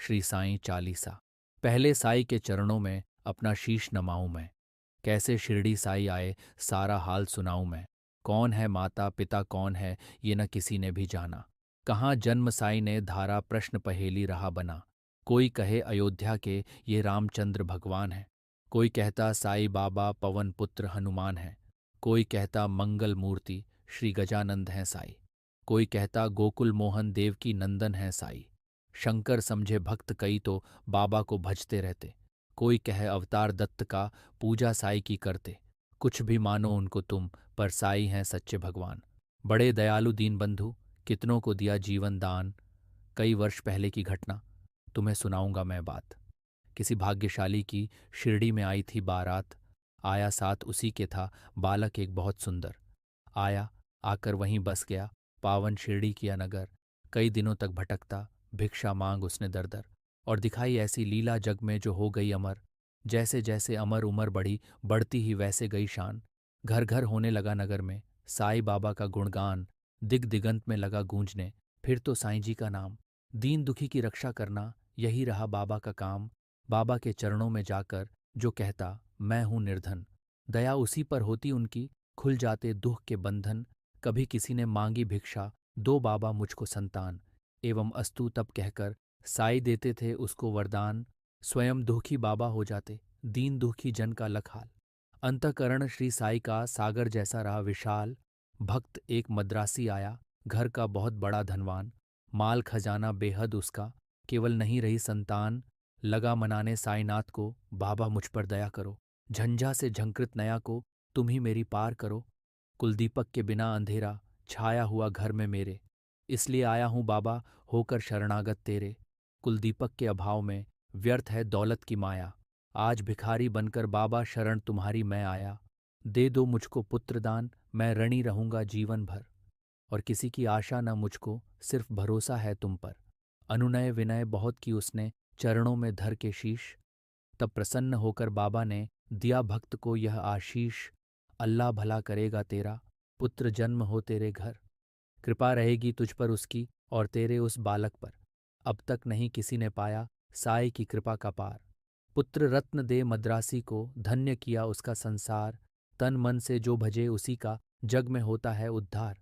श्री साईं चालीसा। पहले साईं के चरणों में अपना शीश नमाऊं मैं। कैसे शिरडी साईं आए सारा हाल सुनाऊं मैं। कौन है माता पिता कौन है ये न किसी ने भी जाना। कहाँ जन्म साईं ने धारा प्रश्न पहेली रहा बना। कोई कहे अयोध्या के ये रामचंद्र भगवान है। कोई कहता साईं बाबा पवन पुत्र हनुमान है। कोई कहता मंगल मूर्ति श्री गजानंद हैं साईं। कोई कहता गोकुल मोहन देवकी नंदन हैं साईं। शंकर समझे भक्त कई तो बाबा को भजते रहते। कोई कहे अवतार दत्त का पूजा साईं की करते। कुछ भी मानो उनको तुम पर साईं हैं सच्चे भगवान। बड़े दयालु दीनबंधु कितनों को दिया जीवन दान। कई वर्ष पहले की घटना तुम्हें सुनाऊंगा मैं बात। किसी भाग्यशाली की शिरडी में आई थी बारात। आया साथ उसी के था बालक एक बहुत सुंदर। आया आकर वहीं बस गया पावन शिरडी किया नगर। कई दिनों तक भटकता भिक्षा मांग उसने दर दर। और दिखाई ऐसी लीला जग में जो हो गई अमर। जैसे जैसे अमर उमर बढ़ी बढ़ती ही वैसे गई शान। घर घर होने लगा नगर में साईं बाबा का गुणगान। दिग दिगंत में लगा गूंजने फिर तो साईं जी का नाम। दीन दुखी की रक्षा करना यही रहा बाबा का काम। बाबा के चरणों में जाकर जो कहता मैं हूं निर्धन। दया उसी पर होती उनकी खुल जाते दुख के बंधन। कभी किसी ने मांगी भिक्षा दो बाबा मुझको संतान। एवं अस्तु तब कहकर साई देते थे उसको वरदान। स्वयं दुखी बाबा हो जाते दीन दुखी जन का लखाल। अंतःकरण श्री साई का सागर जैसा रहा विशाल। भक्त एक मद्रासी आया घर का बहुत बड़ा धनवान। माल खजाना बेहद उसका केवल नहीं रही संतान। लगा मनाने साईनाथ को बाबा मुझ पर दया करो। झंझा से झंकृत नया को तुम ही मेरी पार करो। कुलदीपक के बिना अंधेरा छाया हुआ घर में मेरे। इसलिए आया हूं बाबा होकर शरणागत तेरे। कुलदीपक के अभाव में व्यर्थ है दौलत की माया। आज भिखारी बनकर बाबा शरण तुम्हारी मैं आया। दे दो मुझको पुत्रदान मैं ऋणी रहूंगा जीवन भर। और किसी की आशा न मुझको सिर्फ भरोसा है तुम पर। अनुनय विनय बहुत की उसने चरणों में धर के शीश। तब प्रसन्न होकर बाबा ने दिया भक्त को यह आशीष। अल्लाह भला करेगा तेरा पुत्र जन्म हो तेरे घर। कृपा रहेगी तुझ पर उसकी और तेरे उस बालक पर। अब तक नहीं किसी ने पाया साई की कृपा का पार। पुत्र रत्न दे मद्रासी को धन्य किया उसका संसार। तन मन से जो भजे उसी का जग में होता है उद्धार।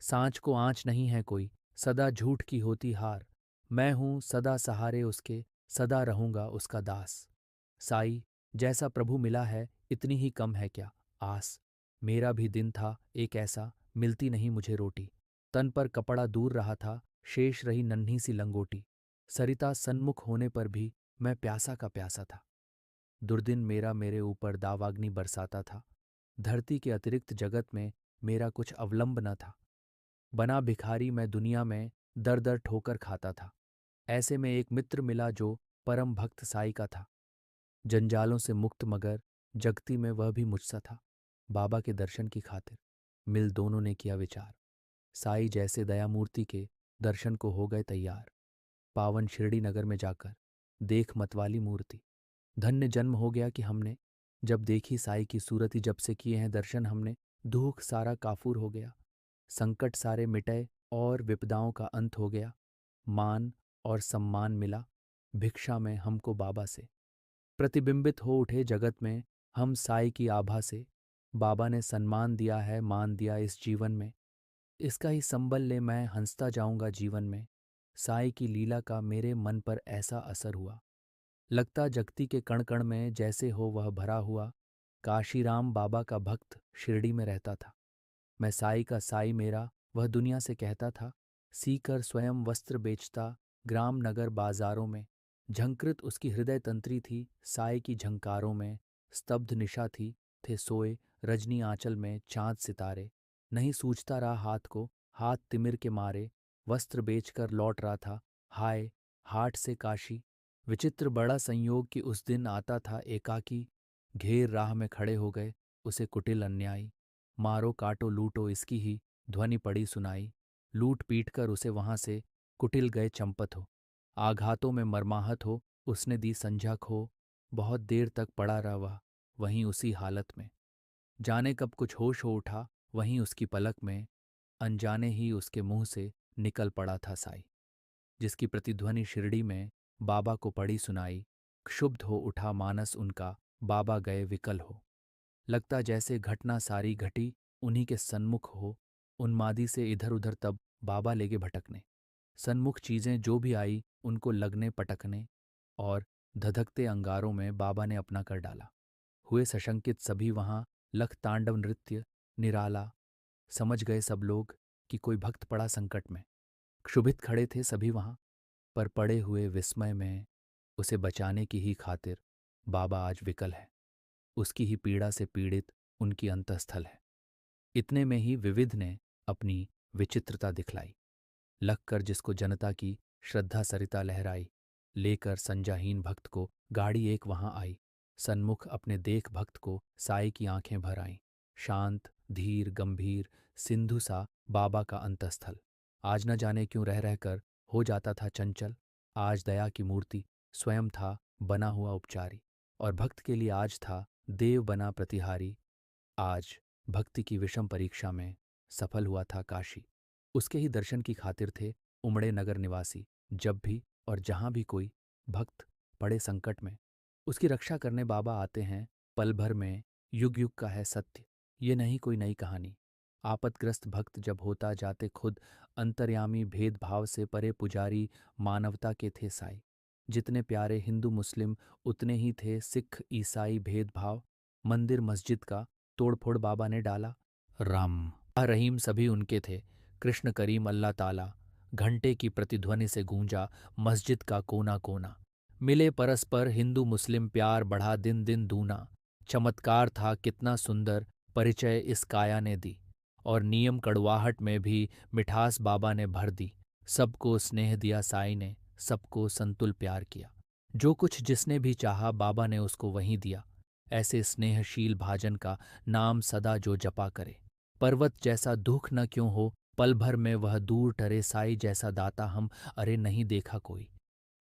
सांच को आँच नहीं है कोई सदा झूठ की होती हार। मैं हूँ सदा सहारे उसके सदा रहूंगा उसका दास। साई जैसा प्रभु मिला है इतनी ही कम है क्या आस। मेरा भी दिन था एक ऐसा मिलती नहीं मुझे रोटी। तन पर कपड़ा दूर रहा था शेष रही नन्ही सी लंगोटी। सरिता सन्मुख होने पर भी मैं प्यासा का प्यासा था। दुर्दिन मेरा मेरे ऊपर दावाग्नि बरसाता था। धरती के अतिरिक्त जगत में मेरा कुछ अवलंब न था। बना भिखारी मैं दुनिया में दर दर ठोकर खाता था। ऐसे में एक मित्र मिला जो परम भक्त साई का था। जंजालों से मुक्त मगर जगती में वह भी मुझसा था। बाबा के दर्शन की खातिर मिल दोनों ने किया विचार। साई जैसे दयामूर्ति के दर्शन को हो गए तैयार। पावन शिरडी नगर में जाकर देख मतवाली मूर्ति। धन्य जन्म हो गया कि हमने जब देखी साई की सूरत। जब से किए हैं दर्शन हमने दुख सारा काफूर हो गया। संकट सारे मिटे और विपदाओं का अंत हो गया। मान और सम्मान मिला भिक्षा में हमको बाबा से। प्रतिबिंबित हो उठे जगत में हम साई की आभा से। बाबा ने सम्मान दिया है मान दिया इस जीवन में। इसका ही संबल ले मैं हंसता जाऊंगा जीवन में। साई की लीला का मेरे मन पर ऐसा असर हुआ। लगता जगती के कण कण में जैसे हो वह भरा हुआ। काशीराम बाबा का भक्त शिरडी में रहता था। मैं साई का साई मेरा वह दुनिया से कहता था। सीकर स्वयं वस्त्र बेचता ग्राम नगर बाजारों में। झंकृत उसकी हृदय तंत्री थी साई की झंकारों में। स्तब्ध निशा थी थे सोए रजनी आंचल में चांद सितारे। नहीं सूझता रहा हाथ को हाथ तिमिर के मारे। वस्त्र बेचकर लौट रहा था हाय हाट से काशी। विचित्र बड़ा संयोग कि उस दिन आता था एकाकी। घेर राह में खड़े हो गए उसे कुटिल अन्यायी। मारो काटो लूटो इसकी ही ध्वनि पड़ी सुनाई। लूट पीट कर उसे वहां से कुटिल गए चंपत हो। आघातों में मरमाहत हो उसने दी संझा खो। बहुत देर तक पड़ा रहा वह वहीं उसी हालत में। जाने कब कुछ होश हो उठा वहीं उसकी पलक में। अनजाने ही उसके मुंह से निकल पड़ा था साई। जिसकी प्रतिध्वनि शिरडी में बाबा को पड़ी सुनाई। क्षुब्ध हो उठा मानस उनका, बाबा गए विकल हो। लगता जैसे घटना सारी घटी उन्हीं के सन्मुख हो। उन्मादी से इधर उधर तब बाबा लेगे भटकने। सन्मुख चीजें जो भी आई उनको लगने पटकने, और धधकते अंगारों में बाबा ने अपना कर डाला। हुए सशंकित सभी वहां, लख तांडव नृत्य निराला। समझ गए सब लोग कि कोई भक्त पड़ा संकट में। क्षुभित खड़े थे सभी वहां, पर पड़े हुए विस्मय में। उसे बचाने की ही खातिर बाबा आज विकल है। उसकी ही पीड़ा से पीड़ित उनकी अंतःस्थल है। इतने में ही विविध ने अपनी विचित्रता दिखलाई। लगकर जिसको जनता की श्रद्धा सरिता लहराई, लेकर संजाहीन भक्त को गाड़ी एक वहां आई। सन्मुख अपने देख भक्त को साई की आंखें भर आईं। शांत धीर गंभीर सिंधु सा बाबा का अंतस्थल। आज न जाने क्यों रह रहकर हो जाता था चंचल। आज दया की मूर्ति स्वयं था बना हुआ उपचारी, और भक्त के लिए आज था देव बना प्रतिहारी। आज भक्ति की विषम परीक्षा में सफल हुआ था काशी। उसके ही दर्शन की खातिर थे उमड़े नगर निवासी। जब भी और जहां भी कोई भक्त पड़े संकट में, उसकी रक्षा करने बाबा आते हैं पल भर में। युग युग का है सत्य, ये नहीं कोई नई कहानी। आपतग्रस्त भक्त जब होता जाते खुद अंतर्यामी, भेदभाव से परे पुजारी मानवता के थे साई। जितने प्यारे हिंदू मुस्लिम उतने ही थे सिख ईसाई। भेदभाव मंदिर मस्जिद का तोड़फोड़ बाबा ने डाला। राम रहीम सभी उनके थे, कृष्ण करीम अल्लाह ताला। घंटे की प्रतिध्वनि से गूंजा मस्जिद का कोना कोना। मिले परस्पर हिंदू मुस्लिम, प्यार बढ़ा दिन दिन दूना। चमत्कार था कितना सुंदर, परिचय इस काया ने दी। और नियम कड़वाहट में भी मिठास बाबा ने भर दी। सबको स्नेह दिया साई ने, सबको संतुल प्यार किया। जो कुछ जिसने भी चाहा बाबा ने उसको वहीं दिया। ऐसे स्नेहशील भाजन का नाम सदा जो जपा करे। पर्वत जैसा दुख न क्यों हो, पल भर में वह दूर टरे। साई जैसा दाता हम अरे नहीं देखा कोई।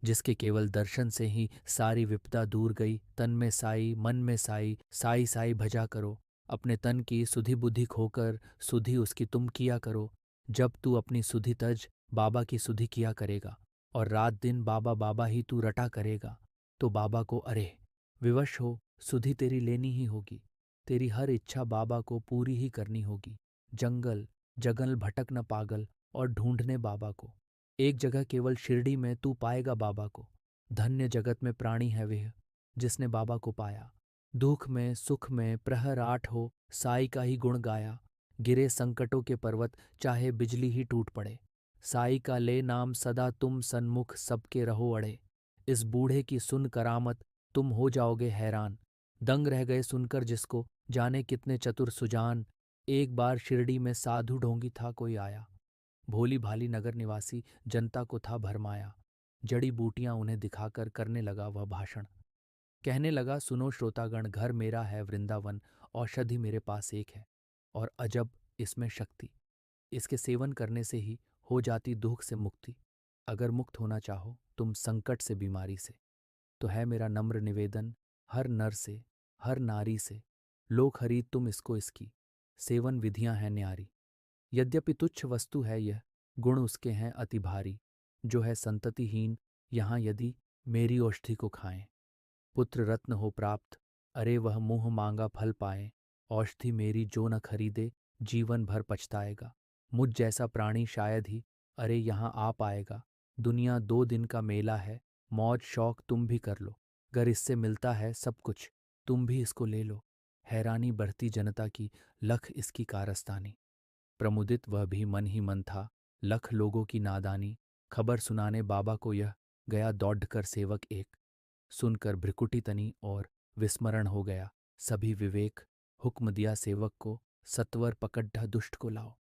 जिसके केवल दर्शन से ही सारी विपदा दूर गई। तन में साई मन में साई, साई साई भजा करो। अपने तन की सुधि बुद्धि खोकर सुधि उसकी तुम किया करो। जब तू अपनी सुधि तज बाबा की सुधि किया करेगा, और रात दिन बाबा बाबा ही तू रटा करेगा, तो बाबा को अरे विवश हो सुधि तेरी लेनी ही होगी। तेरी हर इच्छा बाबा को पूरी ही करनी होगी। जंगल जगल भटक न पागल, और ढूंढने बाबा को। एक जगह केवल शिरडी में तू पाएगा बाबा को। धन्य जगत में प्राणी है वह जिसने बाबा को पाया। दुख में सुख में प्रहर आठ हो, साई का ही गुण गाया। गिरे संकटों के पर्वत चाहे बिजली ही टूट पड़े। साई का ले नाम सदा तुम सन्मुख, सबके रहो अड़े। इस बूढ़े की सुन करामत तुम हो जाओगे हैरान। दंग रह गए सुनकर जिसको, जाने कितने चतुर सुजान। एक बार शिरडी में साधु ढोंगी था कोई आया। भोली भाली नगर निवासी जनता को था भरमाया। जड़ी बूटियां उन्हें दिखाकर करने लगा वह भाषण। कहने लगा सुनो श्रोतागण, घर मेरा है वृंदावन। औषधि मेरे पास एक है, और अजब इसमें शक्ति। इसके सेवन करने से ही हो जाती दुख से मुक्ति। अगर मुक्त होना चाहो तुम संकट से बीमारी से, तो है मेरा नम्र निवेदन हर नर से हर नारी से, लो खरीद तुम इसको इसकी। सेवन विधियां हैं न्यारी। यद्यपि तुच्छ वस्तु है यह, गुण उसके हैं अति भारी। जो है संततिहीन यहाँ यदि मेरी औषधि को खाएं। पुत्र रत्न हो प्राप्त, अरे वह मुंह मांगा फल पाए। औषधि मेरी जो न खरीदे, जीवन भर पछताएगा। मुझ जैसा प्राणी शायद ही अरे यहाँ आ पाएगा। दुनिया 2 दिन का मेला है, मौज शौक तुम भी कर लो। गर इससे मिलता है सब कुछ, तुम भी इसको ले लो। हैरानी बढ़ती जनता की, लख इसकी कारस्तानी। प्रमुदित वह भी मन ही मन था, लख लोगों की नादानी। खबर सुनाने बाबा को यह गया दौड़कर सेवक एक। सुनकर भ्रिकुटी तनी और विस्मरण हो गया सभी विवेक। हुक्म दिया सेवक को, सत्वर पकड्ढा दुष्ट को लाओ।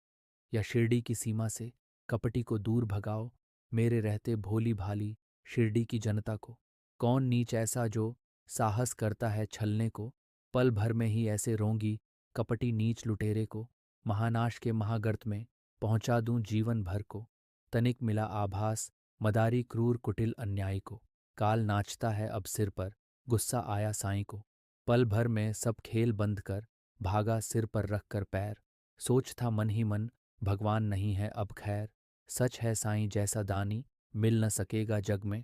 या शिरडी की सीमा से कपटी को दूर भगाओ। मेरे रहते भोली भाली शिरडी की जनता को। कौन नीच ऐसा जो साहस करता है छलने को। पल भर में ही ऐसे रोंगी कपटी नीच लुटेरे को। महानाश के महागर्त में पहुंचा दूं जीवन भर को। तनिक मिला आभास मदारी क्रूर कुटिल अन्यायी को। काल नाचता है अब सिर पर, गुस्सा आया साईं को। पल भर में सब खेल बंद कर भागा सिर पर रख कर पैर। सोच था मन ही मन, भगवान नहीं है अब खैर। सच है साईं जैसा दानी, मिल न सकेगा जग में।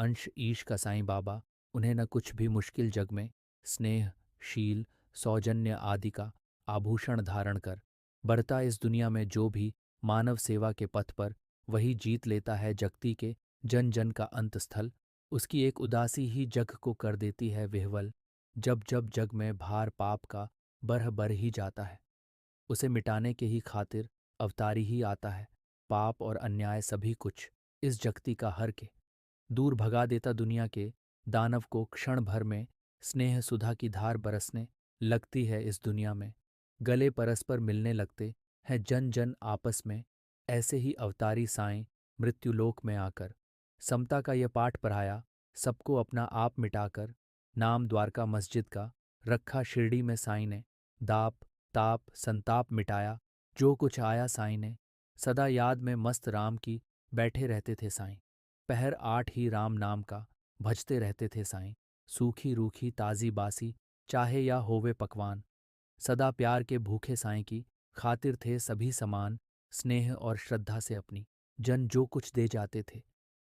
अंश ईश का साईं बाबा, उन्हें न कुछ भी मुश्किल जग में, स्नेह, शील, सौजन्य आदि का आभूषण धारण कर बरता इस दुनिया में जो भी मानव सेवा के पथ पर, वही जीत लेता है जगती के जन जन का अंत स्थल। उसकी एक उदासी ही जग को कर देती है विह्वल। जब जब जग में भार पाप का बढ़ ही जाता है, उसे मिटाने के ही खातिर अवतारी ही आता है। पाप और अन्याय सभी कुछ इस जगती का हर के दूर भगा देता दुनिया के दानव को क्षण भर में। स्नेह सुधा की धार बरसने लगती है इस दुनिया में, गले परस्पर मिलने लगते हैं जन जन आपस में। ऐसे ही अवतारी साईं मृत्युलोक में आकर समता का यह पाठ पढ़ाया, सबको अपना आप मिटाकर। नाम द्वारका मस्जिद का रखा शिरडी में साईं ने, दाप ताप संताप मिटाया जो कुछ आया साईं ने। सदा याद में मस्त राम की बैठे रहते थे साईं, पहर 8 ही राम नाम का भजते रहते थे साईं। सूखी रूखी ताजी बासी चाहे या होवे पकवान, सदा प्यार के भूखे साईं की खातिर थे सभी समान। स्नेह और श्रद्धा से अपनी जन जो कुछ दे जाते थे,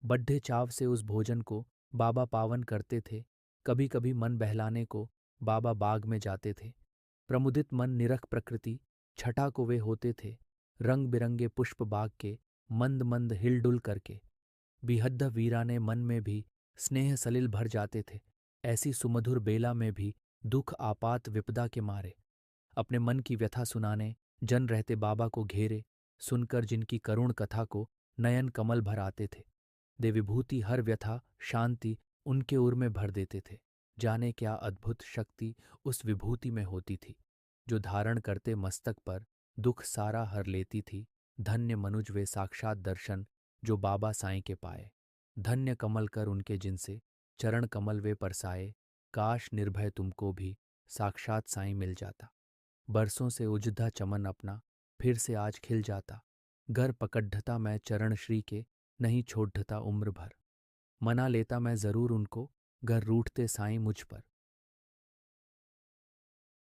बड्ढे चाव से उस भोजन को बाबा पावन करते थे। कभी कभी मन बहलाने को बाबा बाग में जाते थे, प्रमुदित मन निरख प्रकृति छठा को वे होते थे। रंग बिरंगे पुष्प बाग के मंद मंद हिलडुल करके बिहद्द वीराने मन में भी स्नेह सलिल भर जाते थे। ऐसी सुमधुर बेला में भी दुख आपात विपदा के मारे अपने मन की व्यथा सुनाने जन रहते बाबा को घेरे। सुनकर जिनकी करुण कथा को नयन कमल भर आते थे, दे विभूति हर व्यथा शांति उनके उर में भर देते थे। जाने क्या अद्भुत शक्ति उस विभूति में होती थी, जो धारण करते मस्तक पर दुख सारा हर लेती थी। धन्य मनुज वे साक्षात दर्शन जो बाबा साईं के पाए, धन्य कमल कर उनके जिनसे चरण कमल वे परसाए। काश निर्भय तुमको भी साक्षात साईं मिल जाता, बरसों से उजधा चमन अपना फिर से आज खिल जाता। घर पकड़ता मैं चरण श्री के, नहीं छोड़ता उम्र भर, मना लेता मैं जरूर उनको, घर रूठते साईं मुझ पर।